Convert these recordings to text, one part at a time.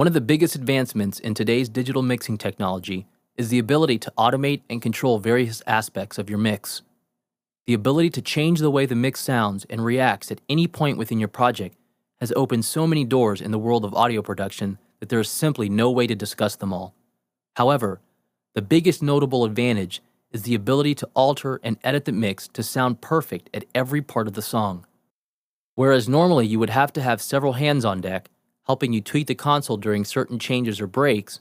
One of the biggest advancements in today's digital mixing technology is the ability to automate and control various aspects of your mix. The ability to change the way the mix sounds and reacts at any point within your project has opened so many doors in the world of audio production that there is simply no way to discuss them all. However, the biggest notable advantage is the ability to alter and edit the mix to sound perfect at every part of the song. Whereas normally you would have to have several hands on deck, helping you tweak the console during certain changes or breaks,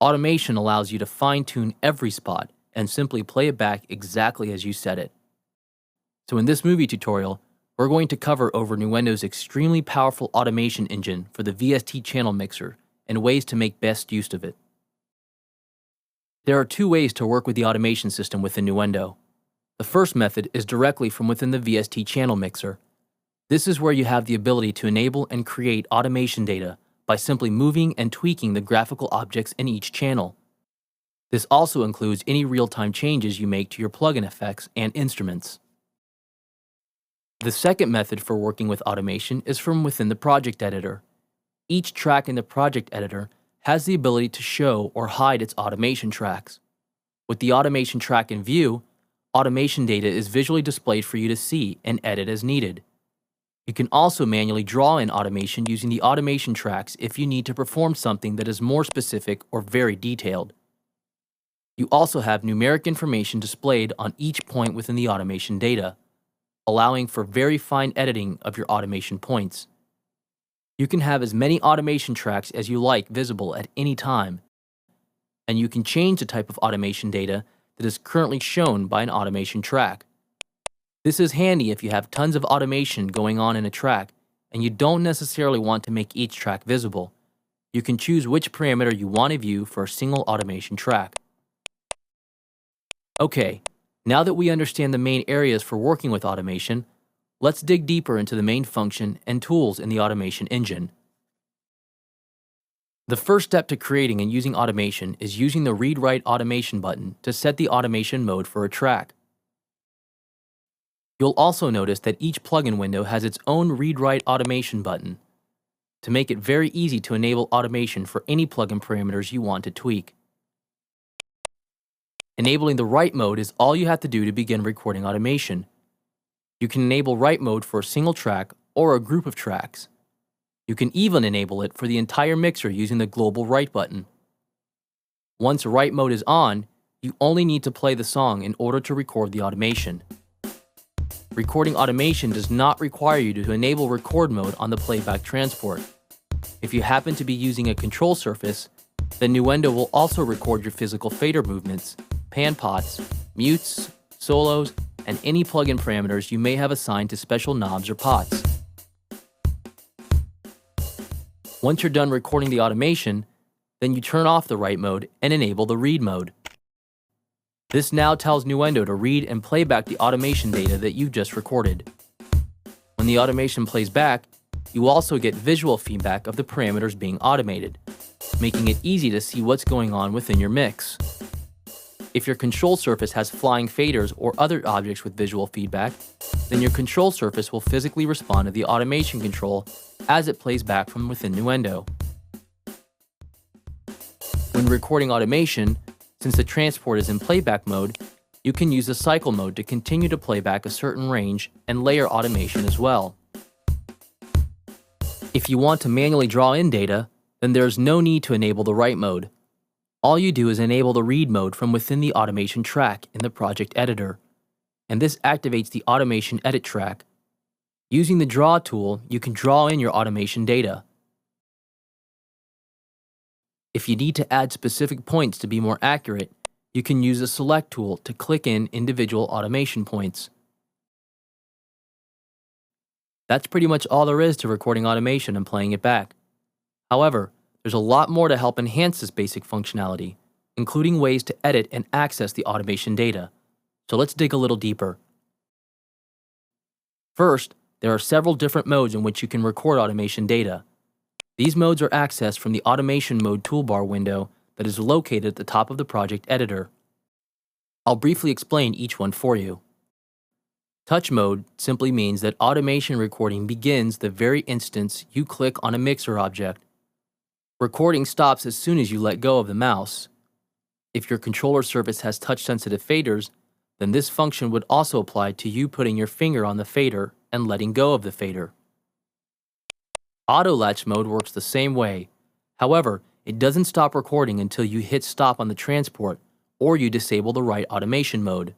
automation allows you to fine-tune every spot and simply play it back exactly as you set it. So in this movie tutorial, we're going to cover over Nuendo's extremely powerful automation engine for the VST channel mixer and ways to make best use of it. There are two ways to work with the automation system within Nuendo. The first method is directly from within the VST channel mixer. This is where you have the ability to enable and create automation data by simply moving and tweaking the graphical objects in each channel. This also includes any real-time changes you make to your plugin effects and instruments. The second method for working with automation is from within the project editor. Each track in the project editor has the ability to show or hide its automation tracks. With the automation track in view, automation data is visually displayed for you to see and edit as needed. You can also manually draw in automation using the automation tracks if you need to perform something that is more specific or very detailed. You also have numeric information displayed on each point within the automation data, allowing for very fine editing of your automation points. You can have as many automation tracks as you like visible at any time, and you can change the type of automation data that is currently shown by an automation track. This is handy if you have tons of automation going on in a track and you don't necessarily want to make each track visible. You can choose which parameter you want to view for a single automation track. Okay, now that we understand the main areas for working with automation, let's dig deeper into the main function and tools in the automation engine. The first step to creating and using automation is using the Read-Write Automation button to set the automation mode for a track. You'll also notice that each plugin window has its own Read-Write Automation button to make it very easy to enable automation for any plugin parameters you want to tweak. Enabling the write mode is all you have to do to begin recording automation. You can enable write mode for a single track or a group of tracks. You can even enable it for the entire mixer using the global write button. Once write mode is on, you only need to play the song in order to record the automation. Recording automation does not require you to enable record mode on the playback transport. If you happen to be using a control surface, then Nuendo will also record your physical fader movements, pan pots, mutes, solos, and any plugin parameters you may have assigned to special knobs or pots. Once you're done recording the automation, then you turn off the write mode and enable the read mode. This now tells Nuendo to read and play back the automation data that you've just recorded. When the automation plays back, you also get visual feedback of the parameters being automated, making it easy to see what's going on within your mix. If your control surface has flying faders or other objects with visual feedback, then your control surface will physically respond to the automation control as it plays back from within Nuendo. When recording automation, since the transport is in playback mode, you can use the cycle mode to continue to play back a certain range and layer automation as well. If you want to manually draw in data, then there is no need to enable the write mode. All you do is enable the read mode from within the automation track in the project editor, and this activates the automation edit track. Using the draw tool, you can draw in your automation data. If you need to add specific points to be more accurate, you can use the select tool to click in individual automation points. That's pretty much all there is to recording automation and playing it back. However, there's a lot more to help enhance this basic functionality, including ways to edit and access the automation data. So let's dig a little deeper. First, there are several different modes in which you can record automation data. These modes are accessed from the Automation Mode toolbar window that is located at the top of the project editor. I'll briefly explain each one for you. Touch mode simply means that automation recording begins the very instant you click on a mixer object. Recording stops as soon as you let go of the mouse. If your controller surface has touch-sensitive faders, then this function would also apply to you putting your finger on the fader and letting go of the fader. Auto latch mode works the same way. However, it doesn't stop recording until you hit stop on the transport or you disable the write automation mode.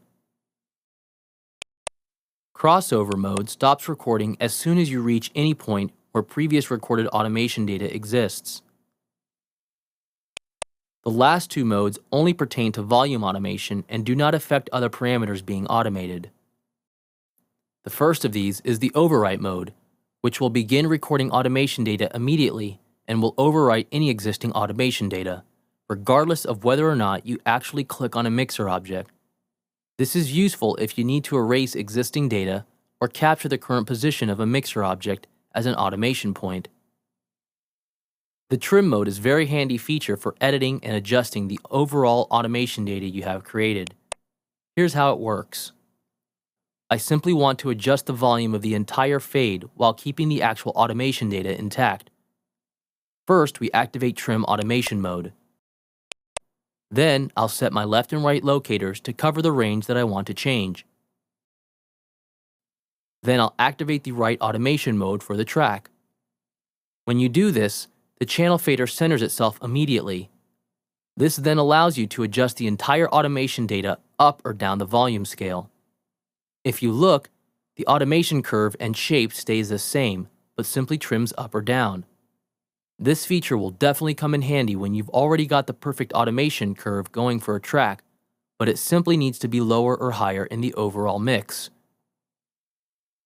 Crossover mode stops recording as soon as you reach any point where previous recorded automation data exists. The last two modes only pertain to volume automation and do not affect other parameters being automated. The first of these is the overwrite mode, which will begin recording automation data immediately and will overwrite any existing automation data, regardless of whether or not you actually click on a mixer object. This is useful if you need to erase existing data or capture the current position of a mixer object as an automation point. The trim mode is a very handy feature for editing and adjusting the overall automation data you have created. Here's how it works. I simply want to adjust the volume of the entire fade while keeping the actual automation data intact. First, we activate trim automation mode. Then, I'll set my left and right locators to cover the range that I want to change. Then I'll activate the write automation mode for the track. When you do this, the channel fader centers itself immediately. This then allows you to adjust the entire automation data up or down the volume scale. If you look, the automation curve and shape stays the same, but simply trims up or down. This feature will definitely come in handy when you've already got the perfect automation curve going for a track, but it simply needs to be lower or higher in the overall mix.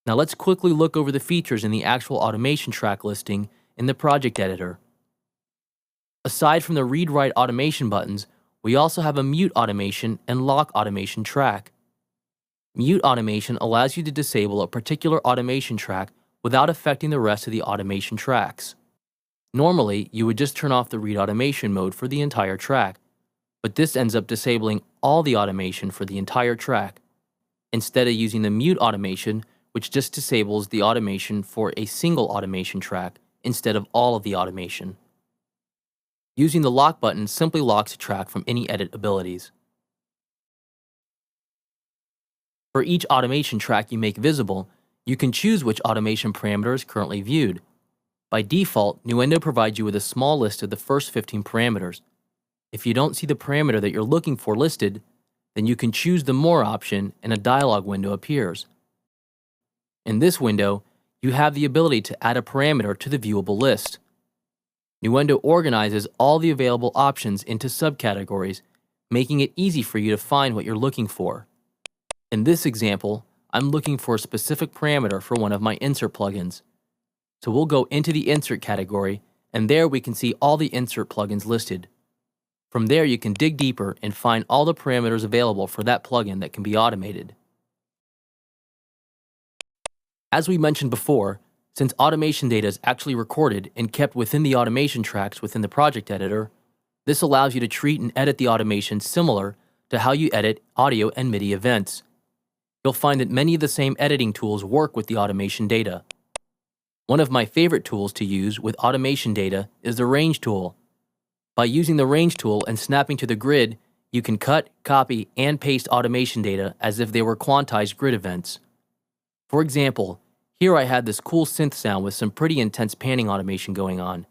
Now let's quickly look over the features in the actual automation track listing in the project editor. Aside from the read-write automation buttons, we also have a mute automation and lock automation track. Mute automation allows you to disable a particular automation track without affecting the rest of the automation tracks. Normally, you would just turn off the read automation mode for the entire track, but this ends up disabling all the automation for the entire track, instead of using the mute automation, which just disables the automation for a single automation track instead of all of the automation. Using the lock button simply locks a track from any edit abilities. For each automation track you make visible, you can choose which automation parameter is currently viewed. By default, Nuendo provides you with a small list of the first 15 parameters. If you don't see the parameter that you're looking for listed, then you can choose the More option and a dialog window appears. In this window, you have the ability to add a parameter to the viewable list. Nuendo organizes all the available options into subcategories, making it easy for you to find what you're looking for. In this example, I'm looking for a specific parameter for one of my insert plugins. So we'll go into the insert category, and there we can see all the insert plugins listed. From there, you can dig deeper and find all the parameters available for that plugin that can be automated. As we mentioned before, since automation data is actually recorded and kept within the automation tracks within the project editor, this allows you to treat and edit the automation similar to how you edit audio and MIDI events. You'll find that many of the same editing tools work with the automation data. One of my favorite tools to use with automation data is the range tool. By using the range tool and snapping to the grid, you can cut, copy, and paste automation data as if they were quantized grid events. For example, here I had this cool synth sound with some pretty intense panning automation going on.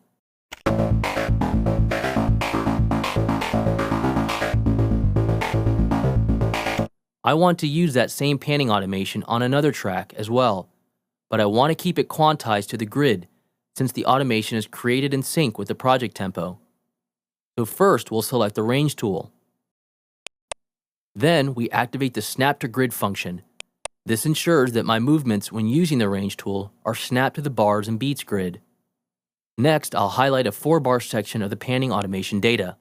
I want to use that same panning automation on another track as well, but I want to keep it quantized to the grid since the automation is created in sync with the project tempo. So first, we'll select the range tool. Then we activate the snap to grid function. This ensures that my movements when using the range tool are snapped to the bars and beats grid. Next, I'll highlight a 4-bar section of the panning automation data.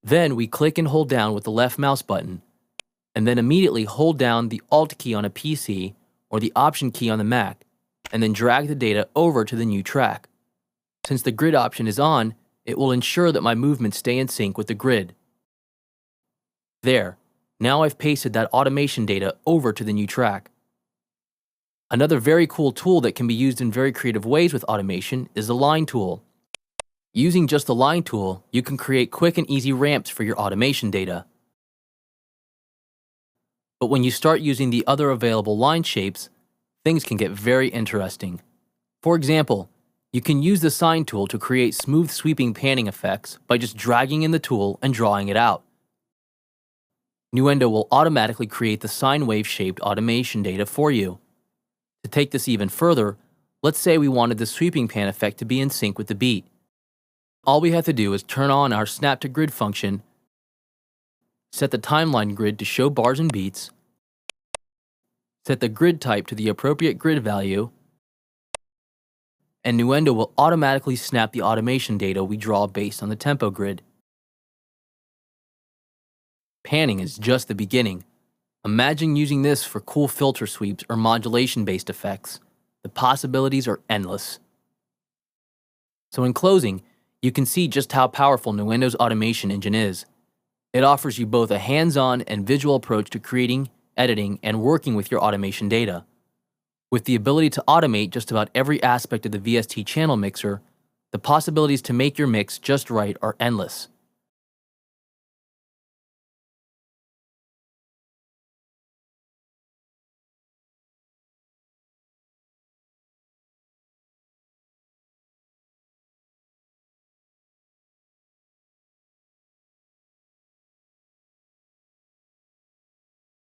Then we click and hold down with the left mouse button, and then immediately hold down the Alt key on a PC or the Option key on the Mac, and then drag the data over to the new track. Since the grid option is on, it will ensure that my movements stay in sync with the grid. There. Now I've pasted that automation data over to the new track. Another very cool tool that can be used in very creative ways with automation is the line tool. Using just the line tool, you can create quick and easy ramps for your automation data. But when you start using the other available line shapes, things can get very interesting. For example, you can use the sine tool to create smooth sweeping panning effects by just dragging in the tool and drawing it out. Nuendo will automatically create the sine wave shaped automation data for you. To take this even further, let's say we wanted the sweeping pan effect to be in sync with the beat. All we have to do is turn on our snap to grid function, set the timeline grid to show bars and beats, set the grid type to the appropriate grid value, and Nuendo will automatically snap the automation data we draw based on the tempo grid. Panning is just the beginning. Imagine using this for cool filter sweeps or modulation-based effects. The possibilities are endless. So in closing, you can see just how powerful Nuendo's automation engine is. It offers you both a hands-on and visual approach to creating, editing, and working with your automation data. With the ability to automate just about every aspect of the VST channel mixer, the possibilities to make your mix just right are endless.